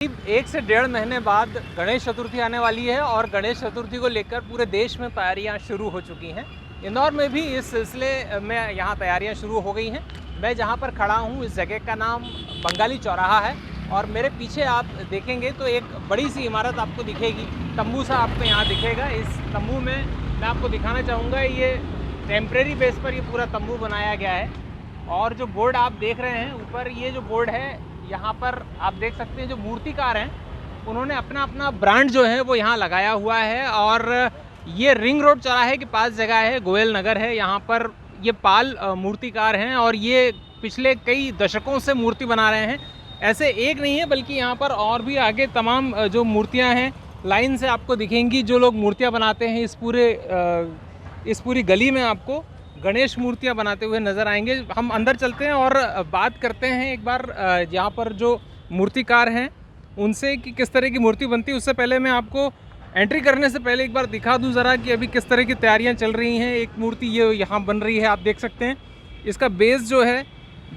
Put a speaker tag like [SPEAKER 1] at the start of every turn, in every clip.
[SPEAKER 1] करीब 1 से 1.5 महीने बाद गणेश चतुर्थी आने वाली है और गणेश चतुर्थी को लेकर पूरे देश में तैयारियां शुरू हो चुकी हैं। इंदौर में भी इस सिलसिले में यहाँ तैयारियां शुरू हो गई हैं। मैं जहाँ पर खड़ा हूँ इस जगह का नाम बंगाली चौराहा है और मेरे पीछे आप देखेंगे तो एक बड़ी सी इमारत आपको दिखेगी, तंबू सा आपको यहाँ दिखेगा। इस तंबू में मैं आपको दिखाना चाहूँगा, ये टेम्प्रेरी बेस पर ये पूरा तंबू बनाया गया है। और जो बोर्ड आप देख रहे हैं ऊपर, ये जो बोर्ड है यहाँ पर आप देख सकते हैं, जो मूर्तिकार हैं उन्होंने अपना अपना ब्रांड जो है वो यहाँ लगाया हुआ है। और ये रिंग रोड चौराहे के पास जगह है, गोयल नगर है, यहाँ पर ये पाल मूर्तिकार हैं और ये पिछले कई दशकों से मूर्ति बना रहे हैं। ऐसे एक नहीं है बल्कि यहाँ पर और भी आगे तमाम जो मूर्तियाँ हैं लाइन से आपको दिखेंगी। जो लोग मूर्तियाँ बनाते हैं इस पूरी गली में आपको गणेश मूर्तियाँ बनाते हुए नज़र आएंगे। हम अंदर चलते हैं और बात करते हैं एक बार यहाँ पर जो मूर्तिकार हैं उनसे कि किस तरह की मूर्ति बनती है। उससे पहले मैं आपको एंट्री करने से पहले एक बार दिखा दूं ज़रा कि अभी किस तरह की तैयारियां चल रही हैं। एक मूर्ति ये यहाँ बन रही है, आप देख सकते हैं। इसका बेस जो है,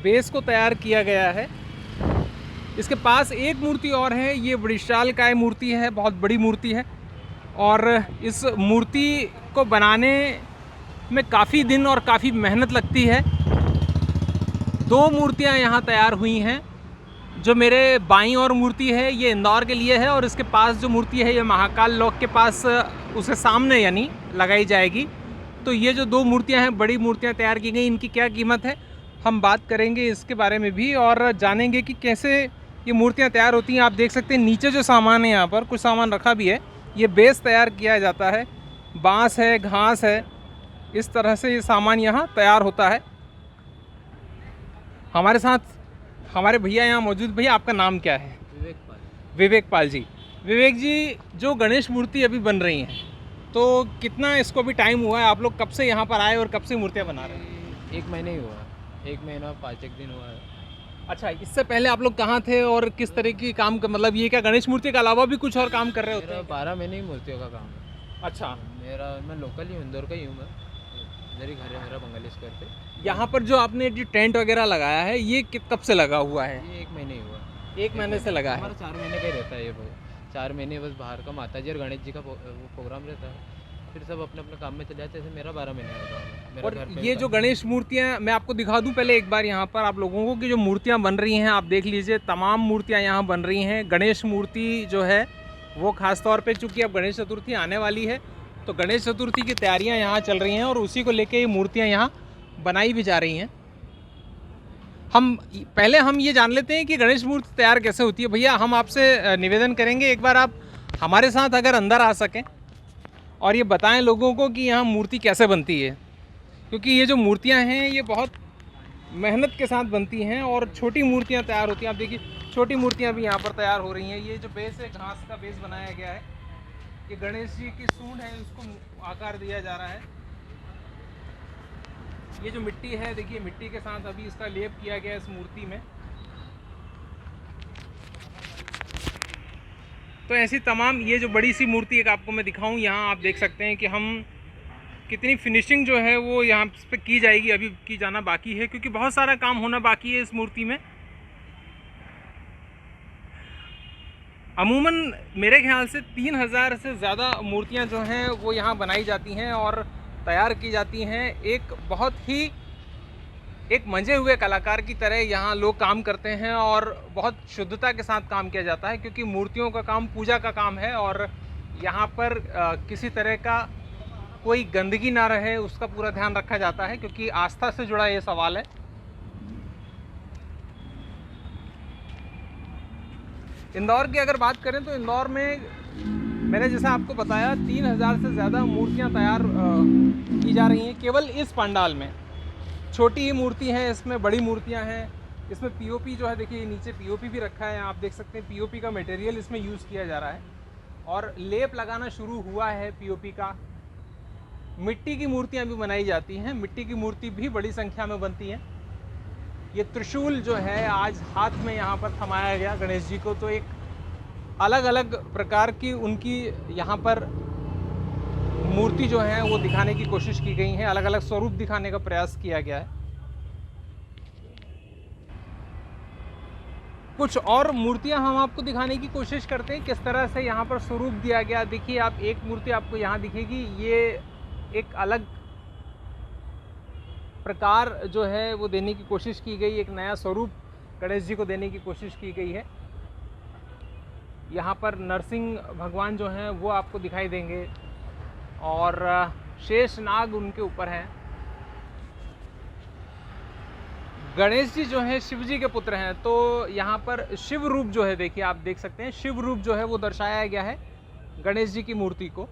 [SPEAKER 1] बेस को तैयार किया गया है। इसके पास एक मूर्ति और है, ये विशालकाय मूर्ति है, बहुत बड़ी मूर्ति है। और इस मूर्ति को बनाने में काफ़ी दिन और काफ़ी मेहनत लगती है। 2 मूर्तियां यहाँ तैयार हुई हैं। जो मेरे बाईं ओर मूर्ति है ये इंदौर के लिए है और इसके पास जो मूर्ति है ये महाकाल लोक के पास उसके सामने यानी लगाई जाएगी। तो ये जो 2 मूर्तियां हैं, बड़ी मूर्तियां तैयार की गई, इनकी क्या कीमत है हम बात करेंगे इसके बारे में भी और जानेंगे कि कैसे ये मूर्तियाँ तैयार होती हैं। आप देख सकते हैं नीचे जो सामान है, यहाँ पर कुछ सामान रखा भी है। ये बेस तैयार किया जाता है, बाँस है, घास है, इस तरह से ये सामान यहाँ तैयार होता है। हमारे साथ हमारे भैया यहाँ मौजूद। भैया आपका नाम क्या है?
[SPEAKER 2] विवेक पाल।
[SPEAKER 1] विवेक पाल जी। विवेक जी, जो गणेश मूर्ति अभी बन रही हैं तो कितना इसको भी टाइम हुआ है? आप लोग कब से यहाँ पर आए और कब से मूर्तियाँ बना रहे हैं?
[SPEAKER 2] 1 महीने ही हुआ, 1 महीना 5 एक दिन हुआ है।
[SPEAKER 1] अच्छा, इससे पहले आप लोग कहाँ थे और किस तरह की काम का, मतलब ये क्या गणेश मूर्ति के अलावा भी कुछ और काम कर रहे होते
[SPEAKER 2] मेरा
[SPEAKER 1] हैं?
[SPEAKER 2] 12 महीने ही मूर्तियों का काम है।
[SPEAKER 1] अच्छा,
[SPEAKER 2] मैं लोकल ही हूँ, इंदौर का ही हूँ। मैं इधर ही घर है मेरा, बंगाली स्क्वायर पे।
[SPEAKER 1] यहाँ पर जो आपने जो टेंट वगैरह लगाया है ये कब से लगा हुआ है?
[SPEAKER 2] ये 1 महीने ही हुआ।
[SPEAKER 1] 1 महीने से लगा है।
[SPEAKER 2] हमारा 4 महीने का ही रहता है ये। 4 महीने बस बाहर का माता जी और गणेश जी का प्रोग्राम रहता है, फिर सब अपने अपने काम में चले जाते हैं। जैसे मेरा 12 महीने का काम है।
[SPEAKER 1] और ये जो गणेश मूर्तियाँ मैं आपको दिखा दूं पहले एक बार यहाँ पर आप लोगों को कि जो मूर्तियाँ बन रही हैं आप देख लीजिए। तमाम मूर्तियाँ यहाँ बन रही हैं। गणेश मूर्ति जो है वो खास तौर पे चूँकि अब गणेश चतुर्थी आने वाली है तो गणेश चतुर्थी की तैयारियाँ यहाँ चल रही हैं और उसी को लेके ये मूर्तियाँ यहाँ बनाई भी जा रही हैं। हम ये जान लेते हैं कि गणेश मूर्ति तैयार कैसे होती है। भैया, हम आपसे निवेदन करेंगे एक बार आप हमारे साथ अगर अंदर आ सकें और ये बताएं लोगों को कि यहाँ मूर्ति कैसे बनती है, क्योंकि ये जो मूर्तियाँ हैं ये बहुत मेहनत के साथ बनती हैं और छोटी मूर्तियाँ तैयार होती हैं। आप देखिए, छोटी मूर्तियाँ भी यहाँ पर तैयार हो रही हैं। ये जो बेस है, घास का बेस बनाया गया है। ये गणेश जी की सूंड है, उसको आकार दिया जा रहा है। ये जो मिट्टी है, देखिए मिट्टी के साथ अभी इसका लेप किया गया है इस मूर्ति में। तो ऐसी तमाम, ये जो बड़ी सी मूर्ति एक आपको मैं दिखाऊं, यहाँ आप देख सकते हैं कि हम कितनी फिनिशिंग जो है वो यहाँ पे की जाएगी, अभी की जाना बाकी है क्योंकि बहुत सारा काम होना बाकी है इस मूर्ति में। अमूमन मेरे ख्याल से 3000 से ज़्यादा मूर्तियाँ जो हैं वो यहाँ बनाई जाती हैं और तैयार की जाती हैं। एक बहुत ही एक मंजे हुए कलाकार की तरह यहाँ लोग काम करते हैं और बहुत शुद्धता के साथ काम किया जाता है क्योंकि मूर्तियों का काम पूजा का काम है और यहाँ पर किसी तरह का कोई गंदगी ना रहे उसका पूरा ध्यान रखा जाता है क्योंकि आस्था से जुड़ा ये सवाल है। इंदौर की अगर बात करें तो इंदौर में मैंने जैसा आपको बताया 3000 से ज़्यादा मूर्तियाँ तैयार की जा रही हैं केवल इस पंडाल में। छोटी ही मूर्ति है, इसमें बड़ी मूर्तियाँ हैं। इसमें पीओपी जो है, देखिए नीचे पीओपी भी रखा है, आप देख सकते हैं पीओपी का मटेरियल इसमें यूज़ किया जा रहा है और लेप लगाना शुरू हुआ है पीओपी का। मिट्टी की मूर्तियाँ भी बनाई जाती हैं, मिट्टी की मूर्ति भी बड़ी संख्या में बनती हैं। ये त्रिशूल जो है आज हाथ में यहाँ पर थमाया गया गणेश जी को, तो एक अलग अलग प्रकार की उनकी यहाँ पर मूर्ति जो है वो दिखाने की कोशिश की गई है, अलग अलग स्वरूप दिखाने का प्रयास किया गया है। कुछ और मूर्तियां हम आपको दिखाने की कोशिश करते हैं, किस तरह से यहाँ पर स्वरूप दिया गया। देखिए आप, एक मूर्ति आपको यहाँ दिखेगी, ये एक अलग प्रकार जो है वो देने की कोशिश की गई, एक नया स्वरूप गणेश जी को देने की कोशिश की गई है। यहाँ पर नरसिंह भगवान जो हैं वो आपको दिखाई देंगे और शेष नाग उनके ऊपर हैं। गणेश जी जो हैं शिव जी के पुत्र हैं, तो यहाँ पर शिव रूप जो है, देखिए आप देख सकते हैं, शिव रूप जो है वो दर्शाया गया है गणेश जी की मूर्ति को।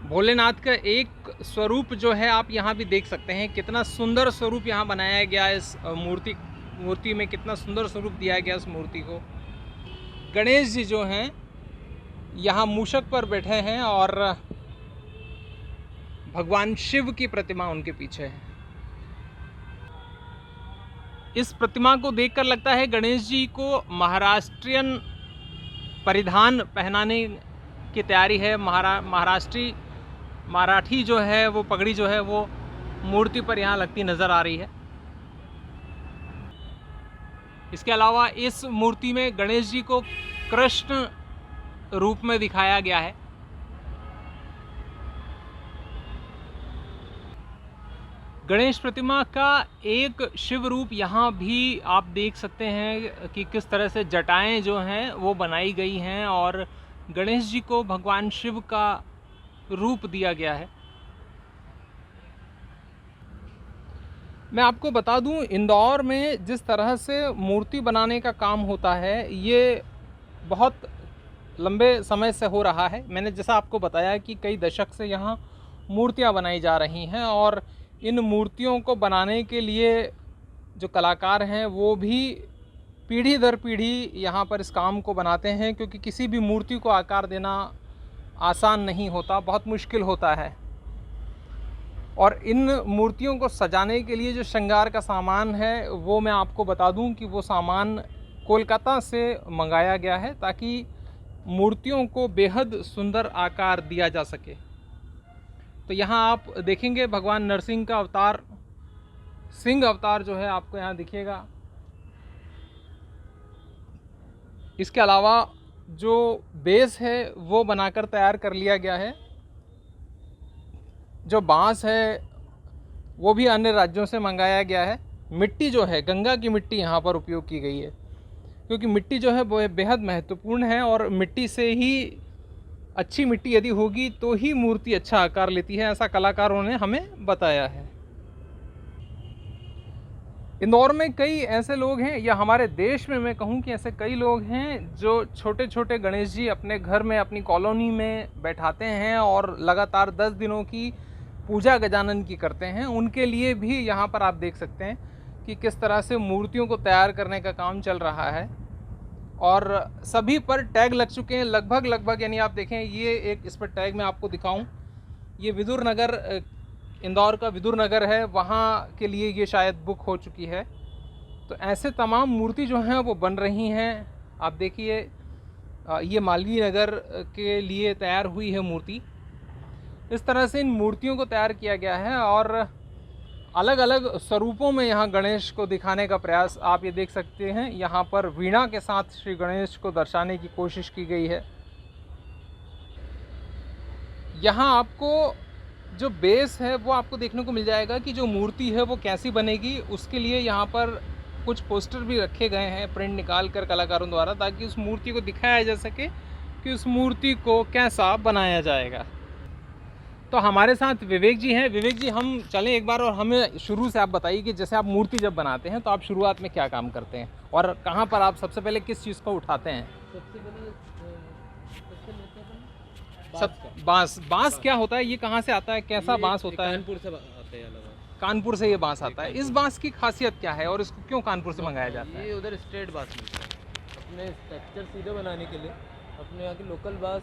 [SPEAKER 1] भोलेनाथ का एक स्वरूप जो है आप यहाँ भी देख सकते हैं, कितना सुंदर स्वरूप यहाँ बनाया गया है। इस मूर्ति में कितना सुंदर स्वरूप दिया गया इस मूर्ति को। गणेश जी जो हैं यहाँ मूषक पर बैठे हैं और भगवान शिव की प्रतिमा उनके पीछे है। इस प्रतिमा को देखकर लगता है गणेश जी को महाराष्ट्रियन परिधान पहनाने की तैयारी है। मराठी जो है वो पगड़ी जो है वो मूर्ति पर यहाँ लगती नज़र आ रही है। इसके अलावा इस मूर्ति में गणेश जी को कृष्ण रूप में दिखाया गया है। गणेश प्रतिमा का एक शिव रूप यहाँ भी आप देख सकते हैं कि किस तरह से जटाएं जो हैं वो बनाई गई हैं और गणेश जी को भगवान शिव का रूप दिया गया है। मैं आपको बता दूं, इंदौर में जिस तरह से मूर्ति बनाने का काम होता है ये बहुत लंबे समय से हो रहा है। मैंने जैसा आपको बताया कि कई दशक से यहाँ मूर्तियाँ बनाई जा रही हैं और इन मूर्तियों को बनाने के लिए जो कलाकार हैं वो भी पीढ़ी दर पीढ़ी यहाँ पर इस काम को बनाते हैं, क्योंकि किसी भी मूर्ति को आकार देना आसान नहीं होता, बहुत मुश्किल होता है। और इन मूर्तियों को सजाने के लिए जो श्रृंगार का सामान है वो मैं आपको बता दूं कि वो सामान कोलकाता से मंगाया गया है ताकि मूर्तियों को बेहद सुंदर आकार दिया जा सके। तो यहाँ आप देखेंगे भगवान नरसिंह का अवतार, सिंह अवतार जो है आपको यहाँ दिखेगा। इसके अलावा जो बेस है वो बनाकर तैयार कर लिया गया है। जो बांस है वो भी अन्य राज्यों से मंगाया गया है। मिट्टी जो है, गंगा की मिट्टी यहाँ पर उपयोग की गई है, क्योंकि मिट्टी जो है वो बेहद महत्वपूर्ण है और मिट्टी से ही, अच्छी मिट्टी यदि होगी तो ही मूर्ति अच्छा आकार लेती है, ऐसा कलाकारों ने हमें बताया है। इंदौर में कई ऐसे लोग हैं, या हमारे देश में मैं कहूँ कि ऐसे कई लोग हैं जो छोटे छोटे गणेश जी अपने घर में, अपनी कॉलोनी में बैठाते हैं और लगातार 10 दिनों की पूजा गजानन की करते हैं। उनके लिए भी यहाँ पर आप देख सकते हैं कि किस तरह से मूर्तियों को तैयार करने का काम चल रहा है और सभी पर टैग लग चुके हैं लगभग, यानी आप देखें ये एक, इस पर टैग मैं आपको दिखाऊं, ये विदुर नगर, इंदौर का विदुर नगर है, वहाँ के लिए ये शायद बुक हो चुकी है। तो ऐसे तमाम मूर्ति जो हैं वो बन रही हैं। आप देखिए ये मालवीय नगर के लिए तैयार हुई है मूर्ति। इस तरह से इन मूर्तियों को तैयार किया गया है और अलग अलग स्वरूपों में यहाँ गणेश को दिखाने का प्रयास आप ये देख सकते हैं। यहाँ पर वीणा के साथ श्री गणेश को दर्शाने की कोशिश की गई है। यहाँ आपको जो बेस है वो आपको देखने को मिल जाएगा कि जो मूर्ति है वो कैसी बनेगी। उसके लिए यहाँ पर कुछ पोस्टर भी रखे गए हैं प्रिंट निकाल कर कलाकारों द्वारा, ताकि उस मूर्ति को दिखाया जा सके कि उस मूर्ति को कैसा बनाया जाएगा। तो हमारे साथ विवेक जी हैं। विवेक जी, हम चलें एक बार और हमें शुरू से आप बताइए कि जैसे आप मूर्ति जब बनाते हैं तो आप शुरुआत में क्या काम करते हैं और कहाँ पर आप सबसे पहले किस चीज़ को उठाते हैं?
[SPEAKER 2] सबसे पहले
[SPEAKER 1] बांस क्या होता है, ये कहाँ से आता है, कैसा बांस होता है?
[SPEAKER 2] कानपुर से आते हैं।
[SPEAKER 1] कानपुर से ये बांस आता है। इस बांस की खासियत क्या है और इसको क्यों कानपुर से मंगाया जाता है?
[SPEAKER 2] ये उधर स्ट्रेट बांस मिलता है। अपने स्ट्रक्चर सीधे बनाने के लिए अपने यहाँ की लोकल बांस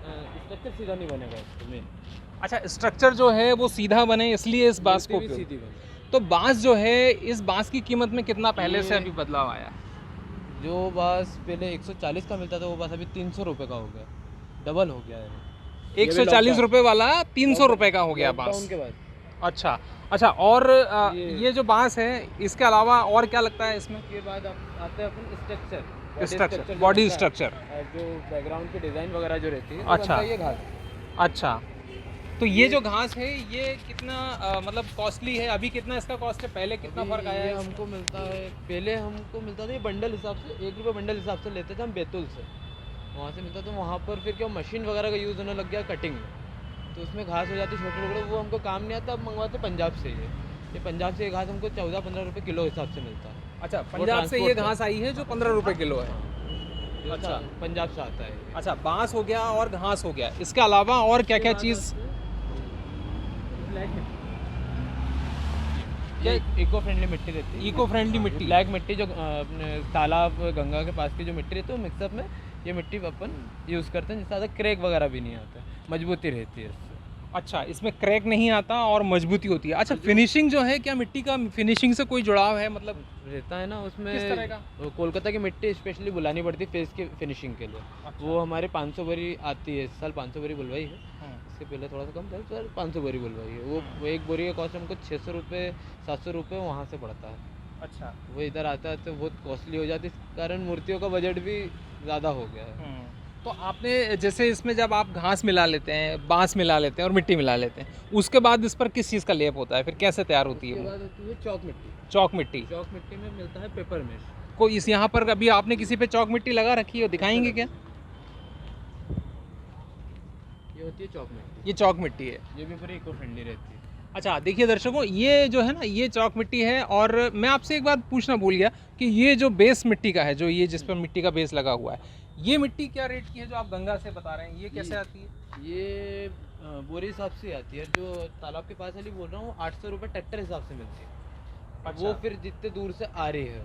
[SPEAKER 2] स्ट्रक्चर सीधा नहीं बनेगा इसमें।
[SPEAKER 1] अच्छा, स्ट्रक्चर जो है वो सीधा बने इसलिए इस बांस को
[SPEAKER 2] सीधी बने।
[SPEAKER 1] तो बांस जो है, इस बांस की कीमत में कितना पहले से अभी बदलाव आया?
[SPEAKER 2] जो बांस पहले 140 का मिलता था वो बांस अभी 300 रुपये का हो गया, डबल हो गया है।
[SPEAKER 1] 140 रुपये वाला 300 रुपये का हो गया बांस।
[SPEAKER 2] के बाद
[SPEAKER 1] अच्छा अच्छा। और ये जो बांस है इसके अलावा और क्या लगता है इसमें?
[SPEAKER 2] के बाद आते हैं अपन स्ट्रक्चर
[SPEAKER 1] स्ट्रक्चर, बॉडी स्ट्रक्चर।
[SPEAKER 2] जो बैकग्राउंड की डिज़ाइन वगैरह जो रहती है,
[SPEAKER 1] अच्छा।
[SPEAKER 2] ये घास।
[SPEAKER 1] अच्छा, तो ये जो घास है ये कितना मतलब कॉस्टली है? अभी कितना इसका कॉस्ट है, पहले कितना फ़र्क आया है?
[SPEAKER 2] हमको मिलता है, पहले हमको मिलता था ये बंडल हिसाब से, 1 रुपये बंडल हिसाब से लेते थे हम बैतूल से, वहाँ से मिलता था। वहाँ पर फिर क्या मशीन वगैरह का यूज़ होने लग गया कटिंग में, तो उसमें घास हो जाती छोटे टुकड़े, वो हमको काम नहीं आता। अब मंगवाते पंजाब से ये पंजाब से ये घास हमको 14-15 रुपये किलो हिसाब से मिलता है।
[SPEAKER 1] अच्छा, पंजाब से ये घास आई है जो 15 रुपये किलो है।
[SPEAKER 2] अच्छा, पंजाब से आता है।
[SPEAKER 1] अच्छा, बांस हो गया और घास हो गया, इसके अलावा और क्या क्या चीज़?
[SPEAKER 2] ये इको फ्रेंडली मिट्टी रहती है।
[SPEAKER 1] इको फ्रेंडली मिट्टी,
[SPEAKER 2] ब्लैक मिट्टी जो अपने तालाब गंगा के पास की जो मिट्टी रहती है, वो मिक्सअप में ये मिट्टी अपन यूज़ करते हैं, जिससे ज़्यादा क्रैक वगैरह भी नहीं आता, मजबूती रहती है इससे।
[SPEAKER 1] अच्छा, इसमें क्रैक नहीं आता और मजबूती होती है। अच्छा, फिनिशिंग जो है, क्या मिट्टी का फिनिशिंग से कोई जुड़ाव है? मतलब
[SPEAKER 2] रहता है ना उसमें।
[SPEAKER 1] किस तरह का?
[SPEAKER 2] वो कोलकाता की मिट्टी स्पेशली बुलानी पड़ती है फेस की फिनिशिंग के लिए।
[SPEAKER 1] अच्छा।
[SPEAKER 2] वो हमारे 500 बोरी आती है, इस साल 500 बोरी बुलवाई है। इससे पहले थोड़ा सा कम था, सर 500 बोरी बुलवाई है। वो एक बोरी का कॉस्ट हमको 600 रुपये 700 रुपये वहाँ से पड़ता है।
[SPEAKER 1] अच्छा।
[SPEAKER 2] वो इधर आता है तो बहुत कॉस्टली हो जाती है, इस कारण मूर्तियों का बजट भी ज़्यादा हो गया है।
[SPEAKER 1] तो आपने जैसे इसमें जब आप घास मिला लेते हैं, बांस मिला लेते हैं और मिट्टी मिला लेते हैं, उसके बाद इस पर किस चीज़ का लेप होता है? फिर कैसे तैयार होती है
[SPEAKER 2] उसके
[SPEAKER 1] वो?
[SPEAKER 2] बाद होती है चौक मिट्टी।
[SPEAKER 1] चौक मिट्टी।
[SPEAKER 2] चौक मिट्टी में मिलता है पेपर मेश।
[SPEAKER 1] कोई इस यहाँ पर अभी आपने किसी पे चौक मिट्टी लगा रखी है, दिखाएंगे क्या?
[SPEAKER 2] ये होती है चौक मिट्टी।
[SPEAKER 1] ये चौक मिट्टी है।
[SPEAKER 2] ये भी पूरी इको फ्रेंडली रहती है।
[SPEAKER 1] अच्छा, देखिए दर्शकों, ये जो है ना, ये चौक मिट्टी है। और मैं आपसे एक बात पूछना भूल गया कि ये जो बेस मिट्टी का है, जो ये जिस पर मिट्टी का बेस लगा हुआ है, ये मिट्टी क्या रेट की है जो आप गंगा से बता रहे हैं? ये कैसे आती है?
[SPEAKER 2] ये बोरी हिसाब से आती है। जो तालाब के पास वाली बोल रहा हूँ, 800 रुपये ट्रैक्टर हिसाब से मिलती है।
[SPEAKER 1] अच्छा।
[SPEAKER 2] वो फिर जितने दूर से आ रही है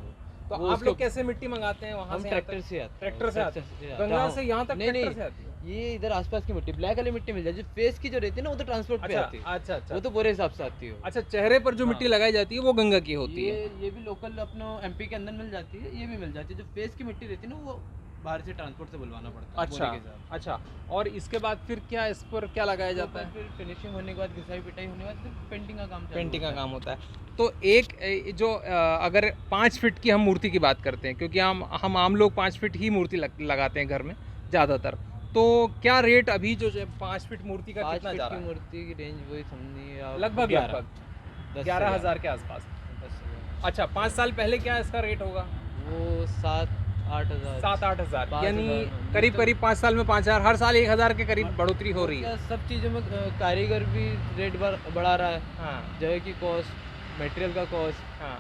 [SPEAKER 1] तो
[SPEAKER 2] वो
[SPEAKER 1] आप
[SPEAKER 2] उसको-
[SPEAKER 1] लोग कैसे मिट्टी मंगाते हैं वहाँ
[SPEAKER 2] हम
[SPEAKER 1] से?
[SPEAKER 2] ट्रैक्टर से आते हैं।
[SPEAKER 1] ट्रैक्टर से आते
[SPEAKER 2] ट्रैक्टर
[SPEAKER 1] हैं?
[SPEAKER 2] से
[SPEAKER 1] गंगा
[SPEAKER 2] हाँ।
[SPEAKER 1] से यहाँ तक
[SPEAKER 2] नहीं
[SPEAKER 1] ट्रैक्टर
[SPEAKER 2] नहीं,
[SPEAKER 1] से आती है?
[SPEAKER 2] ये इधर आसपास की मिट्टी, ब्लैक वाली मिट्टी मिल जाती है। जो फेस की जो रहती है ना, वो तो ट्रांसपोर्ट पे
[SPEAKER 1] अच्छा
[SPEAKER 2] आती है।
[SPEAKER 1] अच्छा अच्छा।
[SPEAKER 2] वो तो बोरे हिसाब से आती है।
[SPEAKER 1] अच्छा, चेहरे पर जो
[SPEAKER 2] हाँ।
[SPEAKER 1] मिट्टी लगाई जाती है वो गंगा की होती है?
[SPEAKER 2] ये भी लोकल अपना एमपी के अंदर मिल जाती है, ये भी मिल जाती है। जो फेस की मिट्टी रहती है ना, वो बाहर से ट्रांसपोर्ट से बुलवाना पड़ता है।
[SPEAKER 1] अच्छा
[SPEAKER 2] बोरे के साथ।
[SPEAKER 1] अच्छा। और इसके बाद फिर क्या इस पर क्या लगाया जाता है?
[SPEAKER 2] फिर फिनिशिंग होने के बाद, घिसाई पिटाई होने के बाद, फिर पेंटिंग का काम चालू
[SPEAKER 1] पेंटिंग का
[SPEAKER 2] होता है।
[SPEAKER 1] काम होता है। तो एक जो अगर 5 फीट की हम मूर्ति की बात करते हैं, क्योंकि हम आम लोग 5 फीट ही मूर्ति लगाते हैं घर में ज़्यादातर, तो क्या रेट अभी जो 5 फीट मूर्ति का
[SPEAKER 2] 5
[SPEAKER 1] कितना
[SPEAKER 2] फीट
[SPEAKER 1] जा
[SPEAKER 2] की
[SPEAKER 1] रहा है?
[SPEAKER 2] मूर्ति की रेंज वही समझिए आप,
[SPEAKER 1] लगभग 11,000 के आसपास।
[SPEAKER 2] 10,000।
[SPEAKER 1] अच्छा, 5 साल पहले क्या इसका रेट होगा?
[SPEAKER 2] वो 7-8 हज़ार।
[SPEAKER 1] 7-8 हज़ार,
[SPEAKER 2] 5,000,
[SPEAKER 1] यानी
[SPEAKER 2] हाँ।
[SPEAKER 1] करीब करीब 5 साल में 5,000, हर साल 1,000 के करीब बढ़ोतरी हो रही है।
[SPEAKER 2] सब चीज़ों में कारीगर भी रेट बढ़ा रहा है।
[SPEAKER 1] हाँ
[SPEAKER 2] जगह की कॉस्ट, मटेरियल का कॉस्ट।
[SPEAKER 1] हाँ।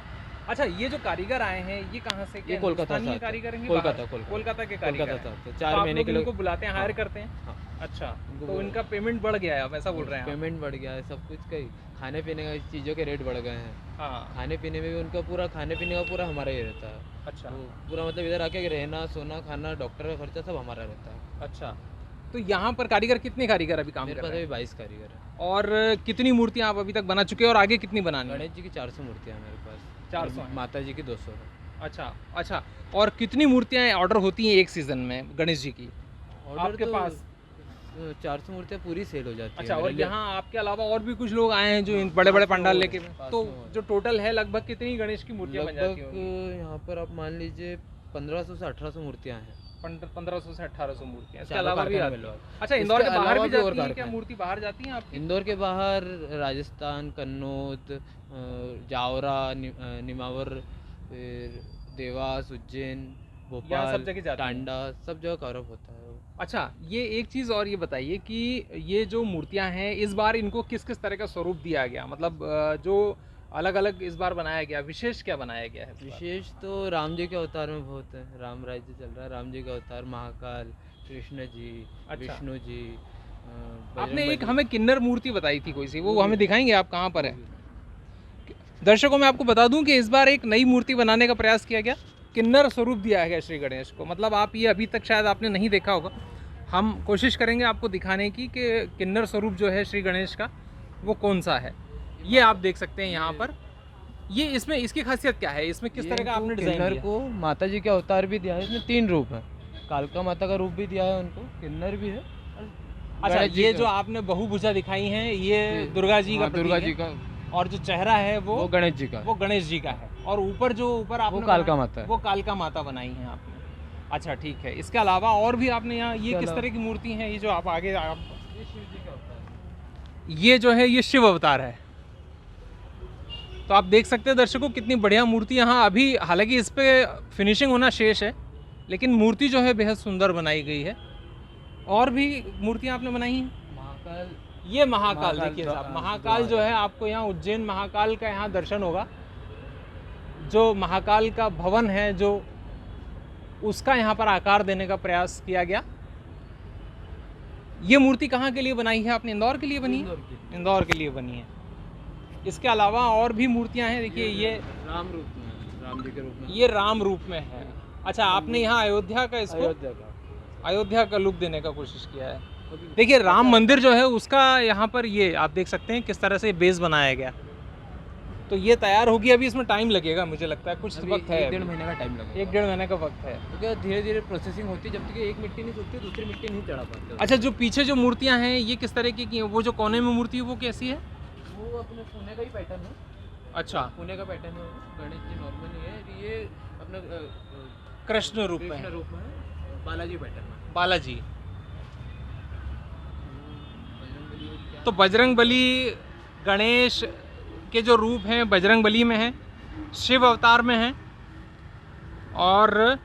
[SPEAKER 1] अच्छा, ये जो कारीगर आए हैं ये कहाँ से?
[SPEAKER 2] ये कोलकाता से
[SPEAKER 1] स्थानीय
[SPEAKER 2] आते हैं।
[SPEAKER 1] कारीगर हैं कि
[SPEAKER 2] कोलकाता
[SPEAKER 1] बाहर? कोलकाता के कारीगर
[SPEAKER 2] कोलकाता
[SPEAKER 1] हैं।
[SPEAKER 2] से आते हैं।
[SPEAKER 1] तो
[SPEAKER 2] 4
[SPEAKER 1] आप
[SPEAKER 2] महीने
[SPEAKER 1] लोग
[SPEAKER 2] के लिए
[SPEAKER 1] इनको बुलाते हैं, हायर
[SPEAKER 2] हाँ।
[SPEAKER 1] करते हैं?
[SPEAKER 2] हाँ।
[SPEAKER 1] अच्छा,
[SPEAKER 2] इनको
[SPEAKER 1] तो
[SPEAKER 2] बोला।
[SPEAKER 1] इनका पेमेंट बढ़ गया है, आप ऐसा बोल रहे हैं आप?
[SPEAKER 2] पेमेंट बढ़ गया है, सब कुछ का ही। खाने पीने का चीज़ों के रेट बढ़ गए हैं।
[SPEAKER 1] हाँ।
[SPEAKER 2] खाने पीने में भी उनका पूरा, खाने पीने का पूरा हमारा ही रहता है।
[SPEAKER 1] अच्छा
[SPEAKER 2] तो पूरा मतलब इधर आके रहना, सोना, खाना, डॉक्टर का खर्चा सब हमारा रहता है।
[SPEAKER 1] अच्छा। तो यहाँ पर कारीगर, कितने कारीगर अभी काम
[SPEAKER 2] मेरे
[SPEAKER 1] कर
[SPEAKER 2] पास
[SPEAKER 1] रहे
[SPEAKER 2] अभी 22 कारीगर है।
[SPEAKER 1] हैं? और कितनी मूर्तियाँ आप अभी तक बना चुके हैं और आगे कितनी बनानी है?
[SPEAKER 2] गणेश जी की 400 मूर्तियाँ हैं मेरे पास।
[SPEAKER 1] 400
[SPEAKER 2] और
[SPEAKER 1] हैं।
[SPEAKER 2] माता जी की 200 है।
[SPEAKER 1] अच्छा अच्छा। और कितनी मूर्तियाँ ऑर्डर होती हैं एक सीज़न में गणेश जी की
[SPEAKER 2] ऑर्डर
[SPEAKER 1] आपके
[SPEAKER 2] तो
[SPEAKER 1] पास?
[SPEAKER 2] 400 मूर्तियाँ पूरी सेल हो जाती है।
[SPEAKER 1] अच्छा, और
[SPEAKER 2] मेरे लिए।
[SPEAKER 1] यहाँ आपके अलावा और भी कुछ लोग आए हैं जो इन बड़े बड़े
[SPEAKER 2] पास में
[SPEAKER 1] पंडाल
[SPEAKER 2] और
[SPEAKER 1] लेके?
[SPEAKER 2] है, पास
[SPEAKER 1] तो
[SPEAKER 2] में और है।
[SPEAKER 1] जो टोटल है लगभग कितनी गणेश की मूर्तियाँ बन जाती होंगी?
[SPEAKER 2] लगभग यहाँ पर आप मान लीजिए 1500 से 1800 मूर्तियाँ हैं।
[SPEAKER 1] 1500 से 1800 मूर्तियाँ। इसके
[SPEAKER 2] चारों
[SPEAKER 1] अलावा भी
[SPEAKER 2] कारखाने
[SPEAKER 1] आती
[SPEAKER 2] मिलवा
[SPEAKER 1] हैं? अच्छा, इंदौर के
[SPEAKER 2] इसके
[SPEAKER 1] बाहर
[SPEAKER 2] अलावा
[SPEAKER 1] भी
[SPEAKER 2] भी और
[SPEAKER 1] जाती है क्या
[SPEAKER 2] कारखाने।
[SPEAKER 1] मूर्ति? बाहर जाती हैं आपकी?
[SPEAKER 2] इंदौर के बाहर राजस्थान, कन्नौज, जावरा, निमावर, फिर देवास, उज्जैन,
[SPEAKER 1] यहाँ
[SPEAKER 2] भोपाल,
[SPEAKER 1] सब जगह जाती हैं?
[SPEAKER 2] टांडा, सब जगह कवर अप होता है।
[SPEAKER 1] अच्छा, ये एक चीज़ और ये बताइए कि ये जो मूर्तियाँ हैं इस बार इनको किस किस तरह का स्वरूप दिया गया? मतलब जो अलग अलग इस बार बनाया गया, विशेष क्या बनाया गया है इस बार?
[SPEAKER 2] विशेष तो राम जी के अवतार में बहुत है। राम राज्य चल रहा है, राम जी का अवतार, महाकाल, कृष्ण जी,
[SPEAKER 1] अच्छा।
[SPEAKER 2] विष्णु जी,
[SPEAKER 1] आपने एक
[SPEAKER 2] बजरंगबली।
[SPEAKER 1] हमें किन्नर मूर्ति बताई थी कोई सी, वो
[SPEAKER 2] वो
[SPEAKER 1] हमें
[SPEAKER 2] भी-
[SPEAKER 1] दिखाएंगे आप कहाँ पर है? दर्शकों, मैं आपको बता दूं कि इस बार एक नई मूर्ति बनाने का प्रयास किया गया, किन्नर स्वरूप दिया गया श्री गणेश को। मतलब आप ये अभी तक शायद आपने नहीं देखा होगा, हम कोशिश करेंगे आपको दिखाने की कि किन्नर स्वरूप जो है श्री गणेश का वो कौन सा है। ये आप देख सकते हैं यहाँ पर। ये इसमें इसकी खासियत क्या है? इसमें किस
[SPEAKER 2] ये
[SPEAKER 1] तरह का आपने डिजाइन
[SPEAKER 2] किन्नर
[SPEAKER 1] दिया?
[SPEAKER 2] को माता जी के अवतार भी दिया है। इसमें 3 रूप हैं। कालका माता का रूप भी दिया है उनको, किन्नर भी है।
[SPEAKER 1] अच्छा,
[SPEAKER 2] गणेश जी
[SPEAKER 1] ये
[SPEAKER 2] का।
[SPEAKER 1] जो आपने बहुभुजा दिखाई हैं ये दुर्गा जी का
[SPEAKER 2] हाँ, दुर्गा
[SPEAKER 1] प्रतीक
[SPEAKER 2] जी
[SPEAKER 1] है।
[SPEAKER 2] का,
[SPEAKER 1] और जो चेहरा है
[SPEAKER 2] वो गणेश जी का है।
[SPEAKER 1] वो गणेश जी का है। और ऊपर जो ऊपर आपने
[SPEAKER 2] वो कालका
[SPEAKER 1] बनाया,
[SPEAKER 2] माता है।
[SPEAKER 1] वो कालका माता बनाई है आपने। अच्छा ठीक है, इसके अलावा और भी आपने यहाँ ये
[SPEAKER 2] इसके
[SPEAKER 1] किस
[SPEAKER 2] अलावा-
[SPEAKER 1] तरह की मूर्ति है, ये जो आप आगे आप
[SPEAKER 2] ये शिव जी का होता है।
[SPEAKER 1] ये जो है ये शिव अवतार है। तो आप देख सकते हैं दर्शकों कितनी बढ़िया मूर्ति यहाँ अभी, हालांकि इस पे फिनिशिंग होना शेष है, लेकिन मूर्ति जो है बेहद सुंदर बनाई गई है। और भी मूर्तियाँ आपने बनाई हैं।
[SPEAKER 2] महाकाल,
[SPEAKER 1] ये महाकाल
[SPEAKER 2] महाकाल
[SPEAKER 1] देखिए
[SPEAKER 2] जो-
[SPEAKER 1] साहब,
[SPEAKER 2] हाँ,
[SPEAKER 1] महाकाल
[SPEAKER 2] जो
[SPEAKER 1] जो
[SPEAKER 2] है।
[SPEAKER 1] है आपको यहाँ उज्जैन महाकाल का यहाँ दर्शन होगा। जो महाकाल का भवन है जो उसका यहाँ पर आकार देने का प्रयास किया गया। ये मूर्ति कहाँ के लिए बनाई है आपने? इंदौर के लिए बनी है?
[SPEAKER 2] इंदौर की।
[SPEAKER 1] इंदौर के लिए बनी है। इसके अलावा और भी मूर्तियाँ हैं, देखिए ये
[SPEAKER 2] राम रूप में है, राम जी के रूप में।
[SPEAKER 1] ये राम रूप में है। अच्छा, आपने यहाँ अयोध्या का इसको
[SPEAKER 2] अयोध्या का।
[SPEAKER 1] अयोध्या का लुक देने का कोशिश किया है। देखिए राम मंदिर जो है उसका यहाँ पर ये आप देख सकते हैं किस तरह से बेस बनाया गया। तो ये तैयार होगी, अभी इसमें टाइम लगेगा, मुझे लगता है कुछ
[SPEAKER 2] अभी
[SPEAKER 1] वक्त है,
[SPEAKER 2] 1-1.5 महीने का टाइम लगेगा।
[SPEAKER 1] 1-1.5 महीने का वक्त है।
[SPEAKER 2] क्योंकि धीरे धीरे प्रोसेसिंग होती है, जब तक एक मिट्टी नहीं सूखती दूसरी मिट्टी नहीं चढ़ा पाते।
[SPEAKER 1] अच्छा, जो पीछे जो मूर्तियाँ हैं ये किस तरह की हैं? वो जो कोने में मूर्ति है वो कैसी है?
[SPEAKER 2] वो अपने पुणे का ही पैटर्न है।
[SPEAKER 1] अच्छा,
[SPEAKER 2] पुणे का पैटर्न है वो। गणेश जी नॉर्मल ही है, ये अपना
[SPEAKER 1] कृष्ण रूप में
[SPEAKER 2] कृष्ण
[SPEAKER 1] है।
[SPEAKER 2] रूप में है, बालाजी पैटर्न में।
[SPEAKER 1] बालाजी।
[SPEAKER 2] बजरंगबली और क्या?
[SPEAKER 1] तो बजरंग बली गणेश के जो रूप हैं बजरंग बली में हैं, शिव अवतार में हैं और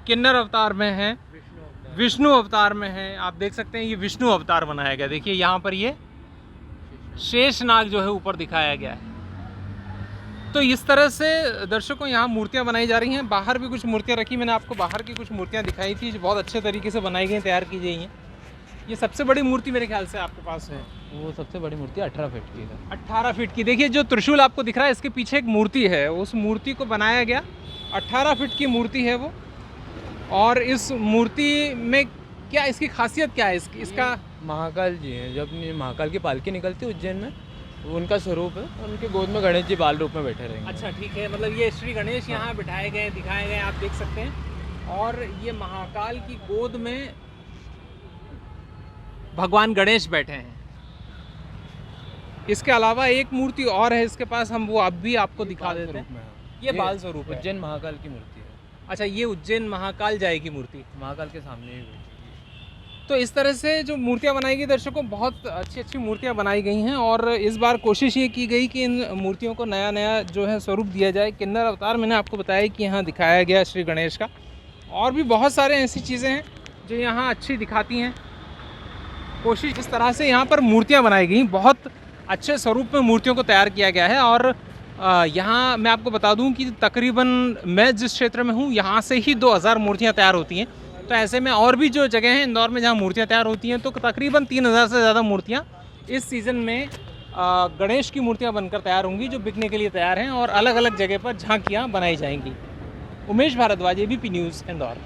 [SPEAKER 1] किन्नर अवतार में हैं,
[SPEAKER 2] विष्णु अवतार।
[SPEAKER 1] विष्णु अवतार में हैं। आप देख सकते हैं ये विष्णु अवतार बनाया गया। देखिए यहाँ पर ये शेषनाग जो है ऊपर दिखाया गया है। तो इस तरह से दर्शकों यहाँ मूर्तियाँ बनाई जा रही हैं। बाहर भी कुछ मूर्तियाँ रखी, मैंने आपको बाहर की कुछ मूर्तियाँ दिखाई थी जो बहुत अच्छे तरीके से बनाई गई, तैयार की गई हैं। ये सबसे बड़ी मूर्ति मेरे ख्याल से आपके पास है।
[SPEAKER 2] वो सबसे बड़ी मूर्ति 18 फीट की है।
[SPEAKER 1] 18 फीट की। देखिए जो त्रिशूल आपको दिख रहा है इसके पीछे एक मूर्ति है, उस मूर्ति को बनाया गया। 18 फीट की मूर्ति है वो। और इस मूर्ति में क्या इसकी खासियत क्या है? इसका
[SPEAKER 2] महाकाल जी हैं, जब महाकाल की पालकी निकलती है उज्जैन में, वो उनका स्वरूप है और उनके गोद में गणेश जी बाल रूप में बैठे रहेंगे।
[SPEAKER 1] अच्छा ठीक है, मतलब ये श्री गणेश यहाँ बिठाए गए, दिखाए गए, आप देख सकते हैं। और ये महाकाल की गोद में भगवान गणेश बैठे हैं। इसके अलावा एक मूर्ति और है इसके पास, हम वो अब भी आपको दिखा
[SPEAKER 2] बाल
[SPEAKER 1] देते
[SPEAKER 2] स्वरूप
[SPEAKER 1] हैं।
[SPEAKER 2] में है।
[SPEAKER 1] ये बाल स्वरूप है।
[SPEAKER 2] उज्जैन महाकाल की मूर्ति है।
[SPEAKER 1] अच्छा, ये उज्जैन महाकाल जाएगी मूर्ति।
[SPEAKER 2] महाकाल के सामने ही बैठी
[SPEAKER 1] तो इस तरह से जो मूर्तियाँ बनाई गई दर्शकों, बहुत अच्छी अच्छी मूर्तियाँ बनाई गई हैं। और इस बार कोशिश ये की गई कि इन मूर्तियों को नया नया जो है स्वरूप दिया जाए। किन्नर अवतार मैंने आपको बताया कि यहाँ दिखाया गया श्री गणेश का। और भी बहुत सारे ऐसी चीज़ें हैं जो यहाँ अच्छी दिखाती हैं। कोशिश इस तरह से यहाँ पर मूर्तियाँ बनाई गई, बहुत अच्छे स्वरूप में मूर्तियों को तैयार किया गया है। और यहाँ मैं आपको बता दूँ कि तकरीबन मैं जिस क्षेत्र में हूँ यहाँ से ही 2000 मूर्तियाँ तैयार होती हैं। तो ऐसे में और भी जो जगह हैं इंदौर में जहाँ मूर्तियाँ तैयार होती हैं, तो तकरीबन 3000 से ज़्यादा मूर्तियाँ इस सीज़न में गणेश की मूर्तियाँ बनकर तैयार होंगी, जो बिकने के लिए तैयार हैं। और अलग अलग जगह पर झांकियाँ बनाई जाएंगी। Umesh Bhardwaj, ABP news, Indore.